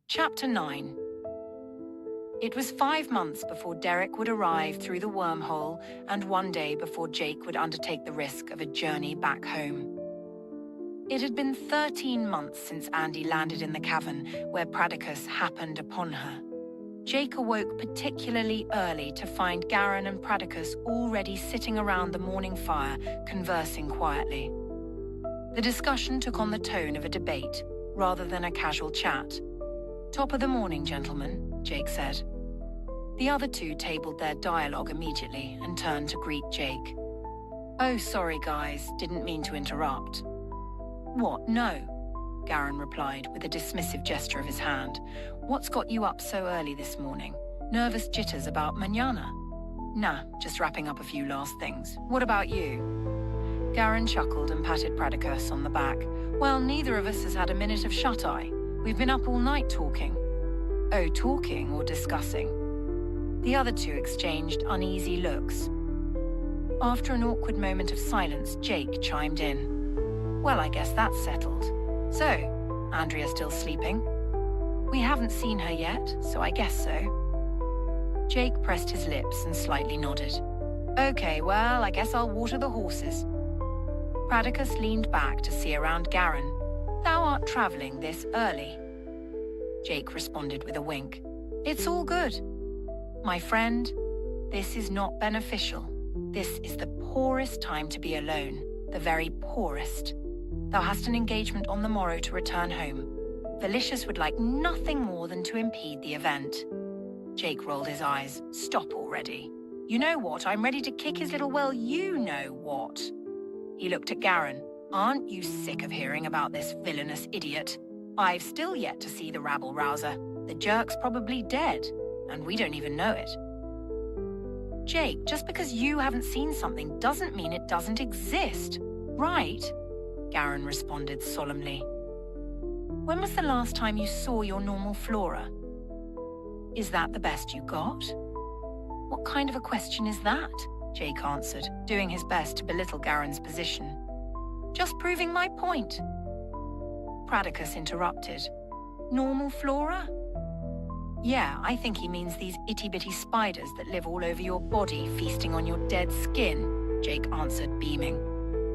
Chapter 9. It was 5 months before Derek would arrive through the wormhole, and 1 day before Jake would undertake the risk of a journey back home. It had been 13 months since Andy landed in the cavern where Pradicus happened upon her. Jake awoke particularly early to find Garin and Pradicus already sitting around the morning fire, conversing quietly. The discussion took on the tone of a debate, rather than a casual chat. "Top of the morning, gentlemen," Jake said. The other two tabled their dialogue immediately and turned to greet Jake. "Oh, sorry, guys, didn't mean to interrupt." "What, no?" Garin replied with a dismissive gesture of his hand. "What's got you up so early this morning? Nervous jitters about mañana?" "Nah, just wrapping up a few last things. What about you?" Garin chuckled and patted Pradicus on the back. "Well, neither of us has had a minute of shut-eye. We've been up all night talking." "Oh, talking or discussing?" The other two exchanged uneasy looks. After an awkward moment of silence, Jake chimed in. "Well, I guess that's settled. So, Andrea still sleeping?" "We haven't seen her yet, so I guess so." Jake pressed his lips and slightly nodded. "Okay, well, I guess I'll water the horses." Pradicus leaned back to see around Garin. "Thou art traveling this early." Jake responded with a wink. "It's all good. My friend, this is not beneficial. This is the poorest time to be alone, the very poorest. Thou hast an engagement on the morrow to return home. Velicious would like nothing more than to impede the event." Jake rolled his eyes. "Stop already. You know what? I'm ready to kick his little well-you-know-what." He looked at Garin. "Aren't you sick of hearing about this villainous idiot? I've still yet to see the rabble-rouser. The jerk's probably dead, and we don't even know it." "Jake, just because you haven't seen something doesn't mean it doesn't exist, right?" Garin responded solemnly. "When was the last time you saw your normal flora? Is that the best you got?" "What kind of a question is that?" Jake answered, doing his best to belittle Garin's position. "Just proving my point." Pradicus interrupted. "Normal flora?" "Yeah, I think he means these itty-bitty spiders that live all over your body, feasting on your dead skin," Jake answered, beaming.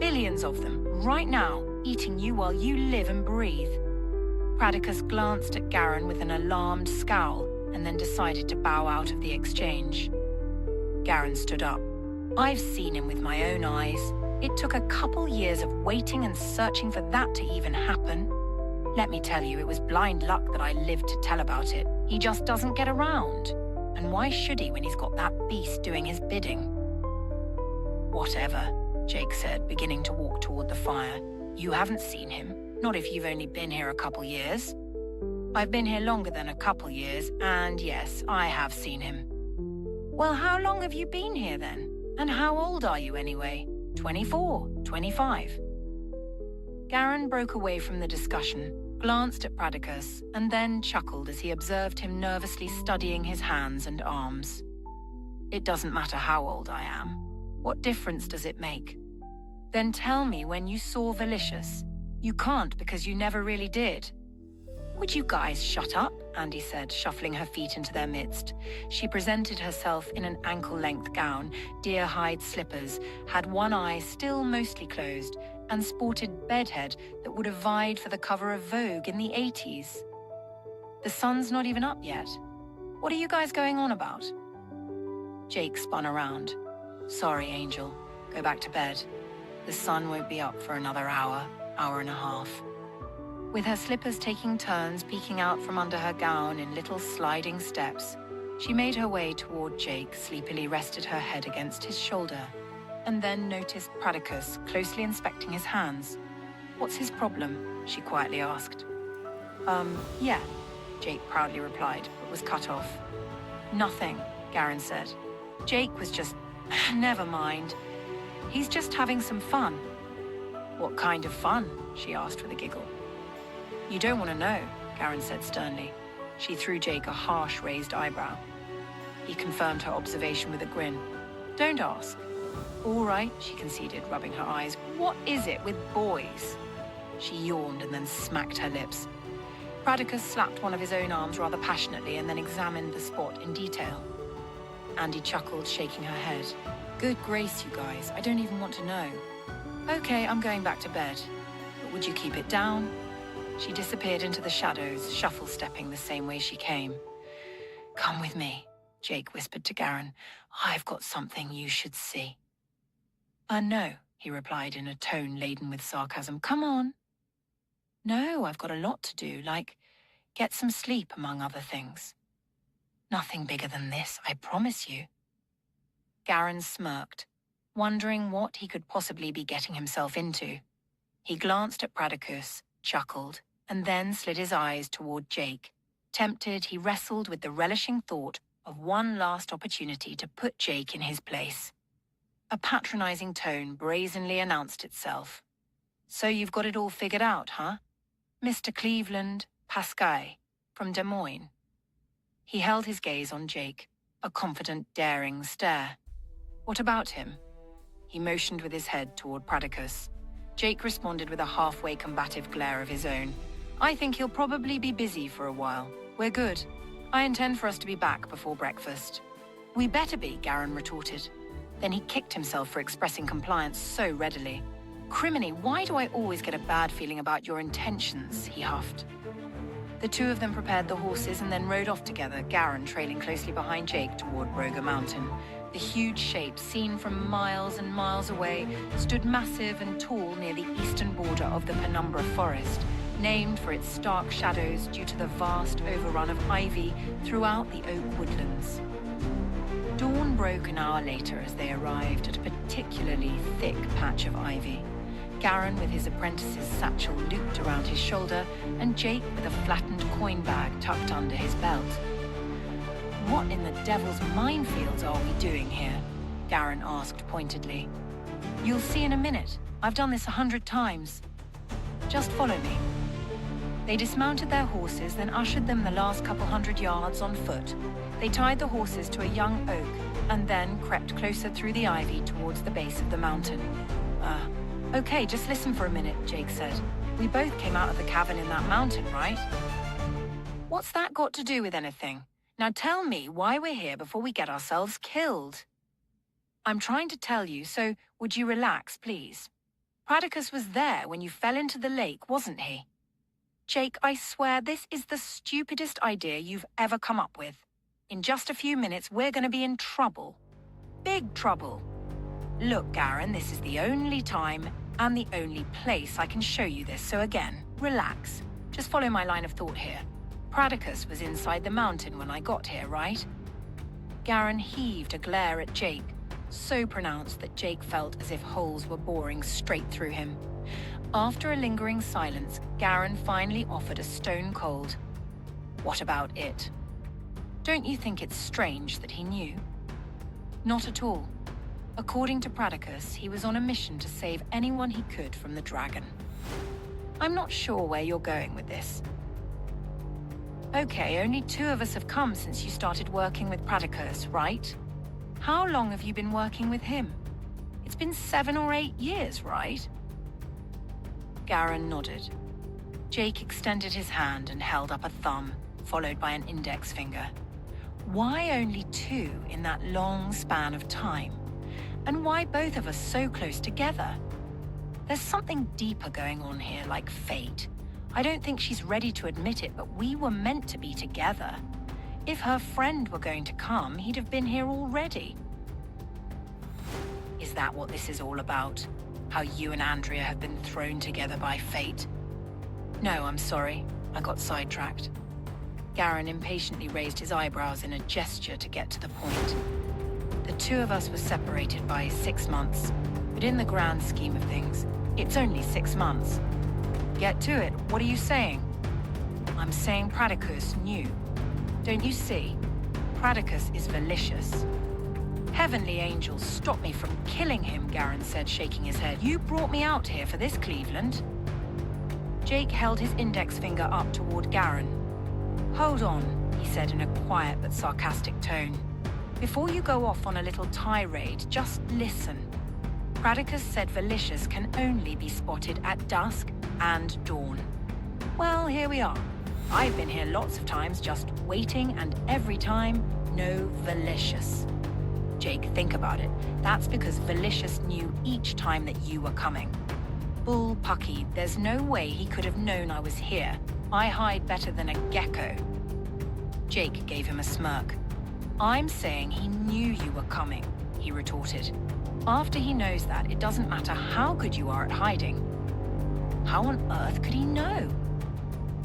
"Billions of them, right now, eating you while you live and breathe." Pradicus glanced at Garin with an alarmed scowl and then decided to bow out of the exchange. Garin stood up. "I've seen him with my own eyes. It took a couple years of waiting and searching for that to even happen. Let me tell you, it was blind luck that I lived to tell about it. He just doesn't get around. And why should he when he's got that beast doing his bidding?" "Whatever," Jake said, beginning to walk toward the fire. "You haven't seen him, not if you've only been here a couple years." "I've been here longer than a couple years, and yes, I have seen him." "Well, how long have you been here then? And how old are you anyway? 24, 25? Garin broke away from the discussion, glanced at Pradicus, and then chuckled as he observed him nervously studying his hands and arms. "It doesn't matter how old I am. What difference does it make?" "Then tell me when you saw Velicious." "You can't because you never really did." "Would you guys shut up?" Andy said, shuffling her feet into their midst. She presented herself in an ankle-length gown, deer-hide slippers, had one eye still mostly closed, and sported bedhead that would have vied for the cover of Vogue in the 80s. "The sun's not even up yet. What are you guys going on about?" Jake spun around. "Sorry, Angel. Go back to bed. The sun won't be up for another hour, hour and a half." With her slippers taking turns peeking out from under her gown in little sliding steps, she made her way toward Jake, sleepily rested her head against his shoulder, and then noticed Pradicus closely inspecting his hands. "What's his problem?" she quietly asked. Yeah," Jake proudly replied, but was cut off. "Nothing," Garin said. "Jake was just... never mind. He's just having some fun." "What kind of fun?" she asked with a giggle. "You don't want to know," Garin said sternly. She threw Jake a harsh raised eyebrow. He confirmed her observation with a grin. "Don't ask." "All right," she conceded, rubbing her eyes. "What is it with boys?" She yawned and then smacked her lips. Pradicus slapped one of his own arms rather passionately and then examined the spot in detail. Andy chuckled, shaking her head. Good grace, you guys. I don't even want to know. Okay, I'm going back to bed. But would you keep it down? She disappeared into the shadows, shuffle-stepping the same way she came. Come with me, Jake whispered to Garin. I've got something you should see. No, he replied in a tone laden with sarcasm. Come on. No, I've got a lot to do, like get some sleep, among other things. Nothing bigger than this, I promise you. Garin smirked, wondering what he could possibly be getting himself into. He glanced at Pradicus, chuckled, and then slid his eyes toward Jake. Tempted, he wrestled with the relishing thought of one last opportunity to put Jake in his place. A patronizing tone brazenly announced itself. So you've got it all figured out, huh? Mr. Cleveland Pascal from Des Moines. He held his gaze on Jake, a confident, daring stare. What about him? He motioned with his head toward Pradicus. Jake responded with a halfway combative glare of his own. I think he'll probably be busy for a while. We're good. I intend for us to be back before breakfast. We better be, Garin retorted. Then he kicked himself for expressing compliance so readily. Criminy, why do I always get a bad feeling about your intentions, he huffed. The two of them prepared the horses and then rode off together, Garin trailing closely behind Jake toward Broga Mountain. The huge shape, seen from miles and miles away, stood massive and tall near the eastern border of the Penumbra Forest, named for its stark shadows due to the vast overrun of ivy throughout the oak woodlands. Dawn broke an hour later as they arrived at a particularly thick patch of ivy. Garin with his apprentice's satchel looped around his shoulder, and Jake with a flattened coin bag tucked under his belt. What in the devil's minefields are we doing here? Garin asked pointedly. You'll see in a minute. I've done this 100 times. Just follow me. They dismounted their horses, then ushered them the last couple 100 yards on foot. They tied the horses to a young oak, and then crept closer through the ivy towards the base of the mountain. Okay, just listen for a minute, Jake said. We both came out of the cavern in that mountain, right? What's that got to do with anything? Now tell me why we're here before we get ourselves killed. I'm trying to tell you, so would you relax, please? Pradicus was there when you fell into the lake, wasn't he? Jake, I swear this is the stupidest idea you've ever come up with. In just a few minutes, we're going to be in trouble. Big trouble. Look, Garin, this is the only time and the only place I can show you this, so again, relax. Just follow my line of thought here. Pradicus was inside the mountain when I got here, right? Garin heaved a glare at Jake, so pronounced that Jake felt as if holes were boring straight through him. After a lingering silence, Garin finally offered a stone cold. What about it? Don't you think it's strange that he knew? Not at all. According to Pradicus, he was on a mission to save anyone he could from the dragon. I'm not sure where you're going with this. Okay, only 2 of us have come since you started working with Pradicus, right? How long have you been working with him? It's been 7 or 8 years, right? Garin nodded. Jake extended his hand and held up a thumb, followed by an index finger. Why only 2 in that long span of time? And why both of us so close together? There's something deeper going on here, like fate. I don't think she's ready to admit it, but we were meant to be together. If her friend were going to come, he'd have been here already. Is that what this is all about? How you and Andrea have been thrown together by fate? No, I'm sorry. I got sidetracked. Garin impatiently raised his eyebrows in a gesture to get to the point. The 2 of us were separated by 6 months, but in the grand scheme of things, it's only 6 months. Get to it. What are you saying? I'm saying Pradicus knew. Don't you see? Pradicus is Velicious. Heavenly angels, stop me from killing him, Garin said, shaking his head. You brought me out here for this, Cleveland. Jake held his index finger up toward Garin. Hold on, he said in a quiet but sarcastic tone. Before you go off on a little tirade, just listen. Pradicus said Velicious can only be spotted at dusk and dawn. Well, here we are. I've been here lots of times just waiting, and every time, no Velicious. Jake, think about it. That's because Velicious knew each time that you were coming. Bull Pucky, there's no way he could have known I was here. I hide better than a gecko. Jake gave him a smirk. I'm saying he knew you were coming, he retorted. After he knows that, it doesn't matter how good you are at hiding. How on earth could he know?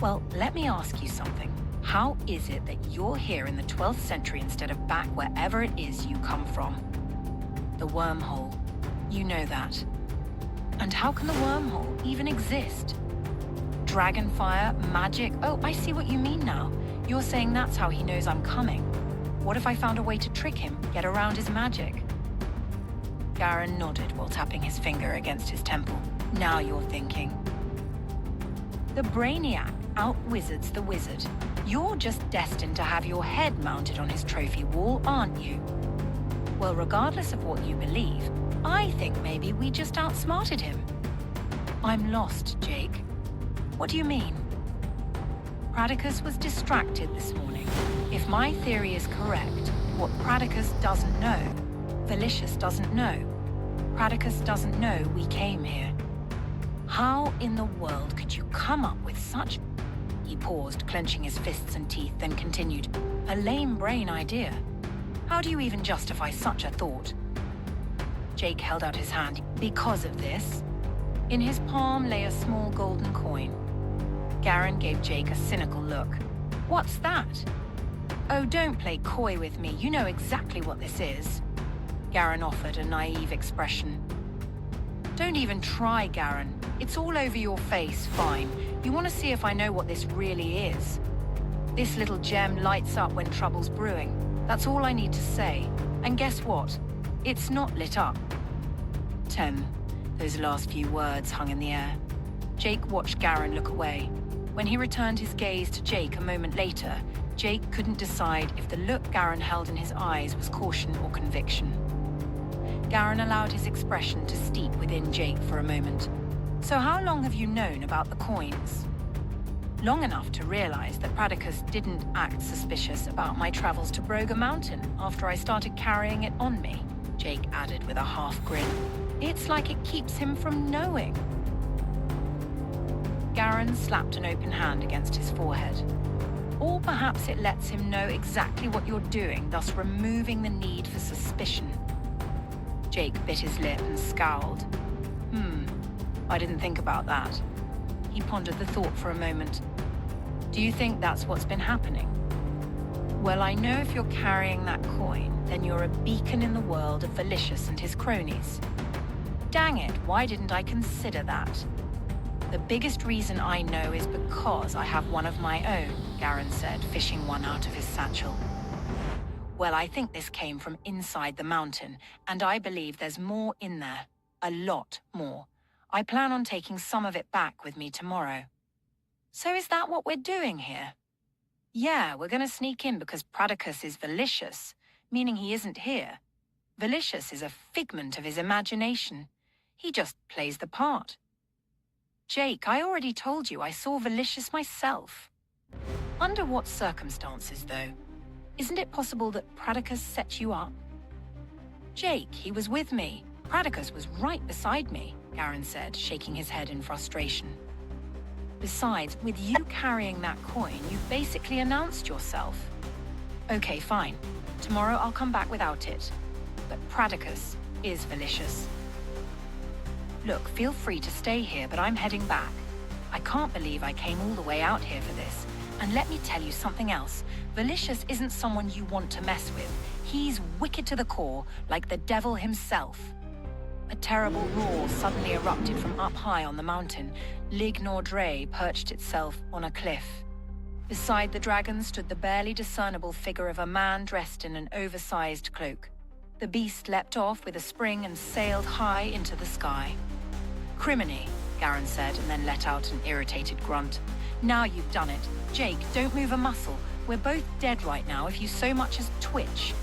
Well, let me ask you something. How is it that you're here in the 12th century instead of back wherever it is you come from? The wormhole. You know that. And how can the wormhole even exist? Dragonfire, magic. Oh, I see what you mean now. You're saying that's how he knows I'm coming. What if I found a way to trick him, get around his magic? Garin nodded while tapping his finger against his temple. Now you're thinking. The Brainiac out-wizards the wizard. You're just destined to have your head mounted on his trophy wall, aren't you? Well, regardless of what you believe, I think maybe we just outsmarted him. I'm lost, Jake. What do you mean? Pradicus was distracted this morning. If my theory is correct, what Pradicus doesn't know, Velicious doesn't know. Pradicus doesn't know we came here. How in the world could you come up with such... He paused, clenching his fists and teeth, then continued. A lame brain idea. How do you even justify such a thought? Jake held out his hand. Because of this? In his palm lay a small golden coin. Garin gave Jake a cynical look. What's that? Oh, don't play coy with me. You know exactly what this is. Garin offered a naive expression. Don't even try, Garin. It's all over your face, fine. You want to see if I know what this really is. This little gem lights up when trouble's brewing. That's all I need to say. And guess what? It's not lit up. Those last few words hung in the air. Jake watched Garin look away. When he returned his gaze to Jake a moment later, Jake couldn't decide if the look Garin held in his eyes was caution or conviction. Garin allowed his expression to steep within Jake for a moment. So how long have you known about the coins? Long enough to realize that Pradicus didn't act suspicious about my travels to Broga Mountain after I started carrying it on me, Jake added with a half grin. It's like it keeps him from knowing. Garin slapped an open hand against his forehead. Or perhaps it lets him know exactly what you're doing, thus removing the need for suspicion. Jake bit his lip and scowled. I didn't think about that. He pondered the thought for a moment. Do you think that's what's been happening? Well, I know if you're carrying that coin, then you're a beacon in the world of Velicious and his cronies. Dang it, why didn't I consider that? The biggest reason I know is because I have one of my own, Garin said, fishing one out of his satchel. Well, I think this came from inside the mountain, and I believe there's more in there. A lot more. I plan on taking some of it back with me tomorrow. So is that what we're doing here? Yeah, we're gonna sneak in because Pradicus is Velicious, meaning he isn't here. Velicious is a figment of his imagination. He just plays the part. Jake, I already told you I saw Velicious myself. Under what circumstances, though? Isn't it possible that Pradicus set you up? Jake, he was with me. Pradicus was right beside me, Garin said, shaking his head in frustration. Besides, with you carrying that coin, you've basically announced yourself. Okay, fine. Tomorrow I'll come back without it. But Pradicus is Velicious. Look, feel free to stay here, but I'm heading back. I can't believe I came all the way out here for this. And let me tell you something else. Velicious isn't someone you want to mess with. He's wicked to the core, like the devil himself. A terrible roar suddenly erupted from up high on the mountain. Lig Nordre perched itself on a cliff. Beside the dragon stood the barely discernible figure of a man dressed in an oversized cloak. The beast leapt off with a spring and sailed high into the sky. Criminy, Garin said, and then let out an irritated grunt. Now you've done it. Jake, don't move a muscle. We're both dead right now if you so much as twitch.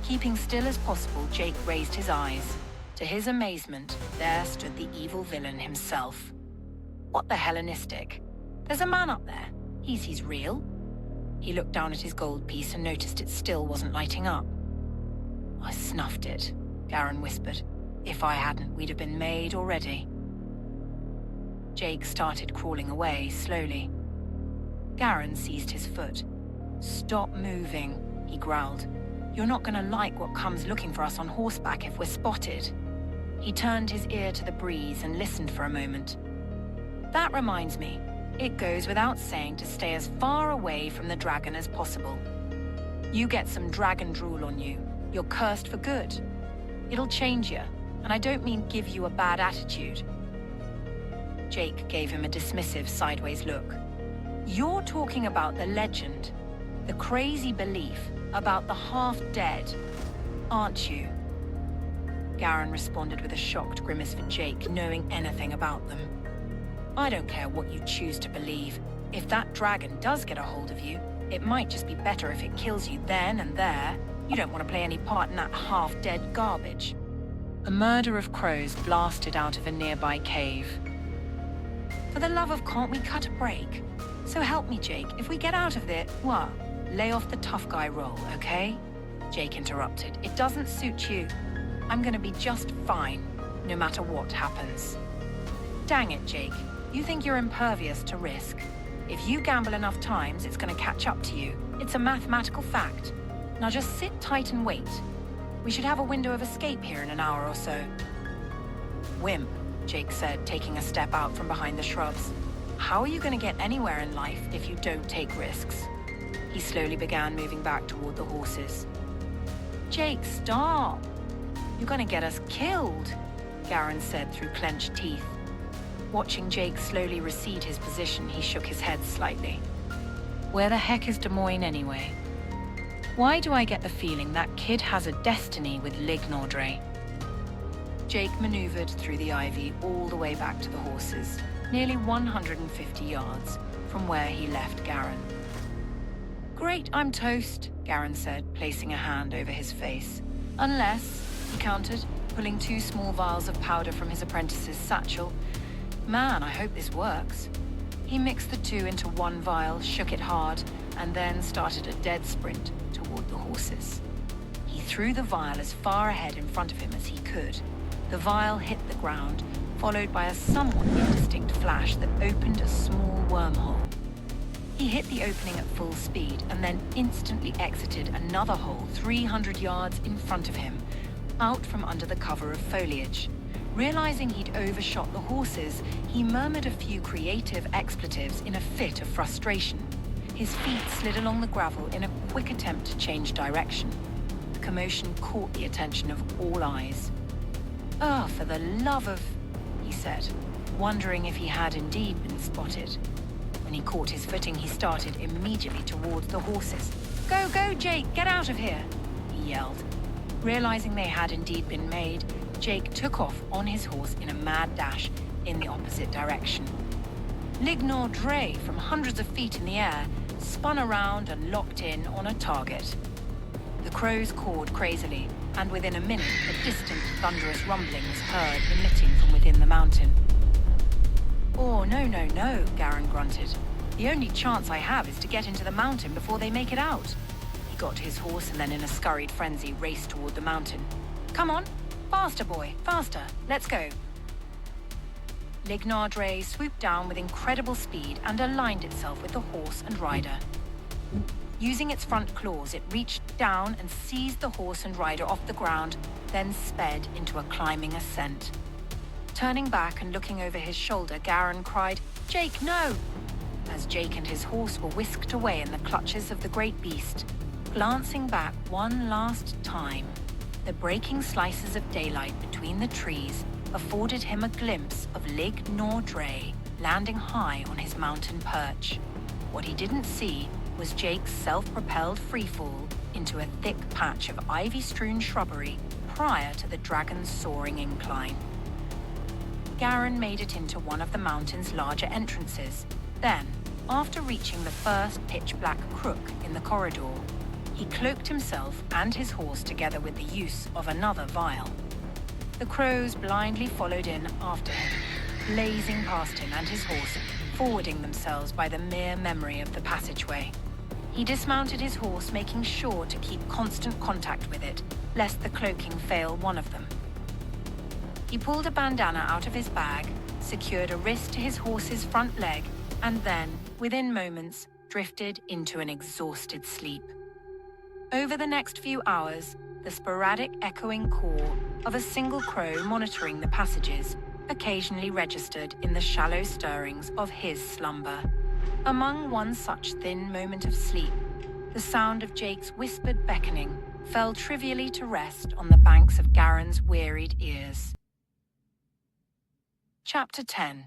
Keeping still as possible, Jake raised his eyes. To his amazement, there stood the evil villain himself. What the Hellenistic? There's a man up there. He's real. He looked down at his gold piece and noticed it still wasn't lighting up. I snuffed it, Garen whispered. If I hadn't, we'd have been made already. Jake started crawling away slowly. Garen seized his foot. Stop moving, he growled. You're not gonna like what comes looking for us on horseback if we're spotted. He turned his ear to the breeze and listened for a moment. That reminds me, it goes without saying to stay as far away from the dragon as possible. You get some dragon drool on you, you're cursed for good. It'll change you, and I don't mean give you a bad attitude. Jake gave him a dismissive sideways look. You're talking about the legend, the crazy belief about the half-dead, aren't you? Garen responded with a shocked grimace for Jake, knowing anything about them. I don't care what you choose to believe. If that dragon does get a hold of you, it might just be better if it kills you then and there. You don't want to play any part in that half-dead garbage. A murder of crows blasted out of a nearby cave. For the love of can't we cut a break? So help me, Jake, if we get out of there, what? Lay off the tough guy role, okay? Jake interrupted. It doesn't suit you. I'm gonna be just fine, no matter what happens. Dang it, Jake. You think you're impervious to risk. If you gamble enough times, it's gonna catch up to you. It's a mathematical fact. Now just sit tight and wait. We should have a window of escape here in an hour or so. Wimp, Jake said, taking a step out from behind the shrubs. How are you gonna get anywhere in life if you don't take risks? He slowly began moving back toward the horses. Jake, stop! You're gonna get us killed, Garen said through clenched teeth. Watching Jake slowly recede his position, he shook his head slightly. Where the heck is Des Moines anyway? Why do I get the feeling that kid has a destiny with Lig Nordre? Jake maneuvered through the ivy all the way back to the horses, nearly 150 yards from where he left Garen. Great, I'm toast, Garen said, placing a hand over his face. Unless, he countered, pulling 2 small vials of powder from his apprentice's satchel. Man, I hope this works. He mixed the 2 into 1 vial, shook it hard, and then started a dead sprint toward the horses. He threw the vial as far ahead in front of him as he could. The vial hit the ground, followed by a somewhat indistinct flash that opened a small wormhole. He hit the opening at full speed and then instantly exited another hole 300 yards in front of him, out from under the cover of foliage. Realizing he'd overshot the horses, he murmured a few creative expletives in a fit of frustration. His feet slid along the gravel in a quick attempt to change direction. The commotion caught the attention of all eyes. "Oh, for the love of..." he said, wondering if he had indeed been spotted. When he caught his footing, he started immediately towards the horses. "Go, go, Jake, get out of here!" he yelled. Realizing they had indeed been made, Jake took off on his horse in a mad dash in the opposite direction. Lig Nordre, from hundreds of feet in the air, spun around and locked in on a target. The crows cawed crazily, and within a minute, a distant, thunderous rumbling was heard emitting from within the mountain. "Oh, no, no, no," Garen grunted. "The only chance I have is to get into the mountain before they make it out." He got to his horse and then in a scurried frenzy raced toward the mountain. "Come on, faster, boy, faster, let's go." Lig Nordre swooped down with incredible speed and aligned itself with the horse and rider. Using its front claws, it reached down and seized the horse and rider off the ground, then sped into a climbing ascent. Turning back and looking over his shoulder, Garen cried, "Jake, no!" as Jake and his horse were whisked away in the clutches of the great beast. Glancing back one last time, the breaking slices of daylight between the trees afforded him a glimpse of Lig Nordre landing high on his mountain perch. What he didn't see was Jake's self-propelled freefall into a thick patch of ivy-strewn shrubbery prior to the dragon's soaring incline. Garen made it into one of the mountain's larger entrances. Then, after reaching the first pitch-black crook in the corridor, he cloaked himself and his horse together with the use of another vial. The crows blindly followed in after him, blazing past him and his horse, forwarding themselves by the mere memory of the passageway. He dismounted his horse, making sure to keep constant contact with it, lest the cloaking fail one of them. He pulled a bandana out of his bag, secured a wrist to his horse's front leg, and then, within moments, drifted into an exhausted sleep. Over the next few hours, the sporadic echoing call of a single crow monitoring the passages occasionally registered in the shallow stirrings of his slumber. Among one such thin moment of sleep, the sound of Jake's whispered beckoning fell trivially to rest on the banks of Garen's wearied ears. Chapter 10.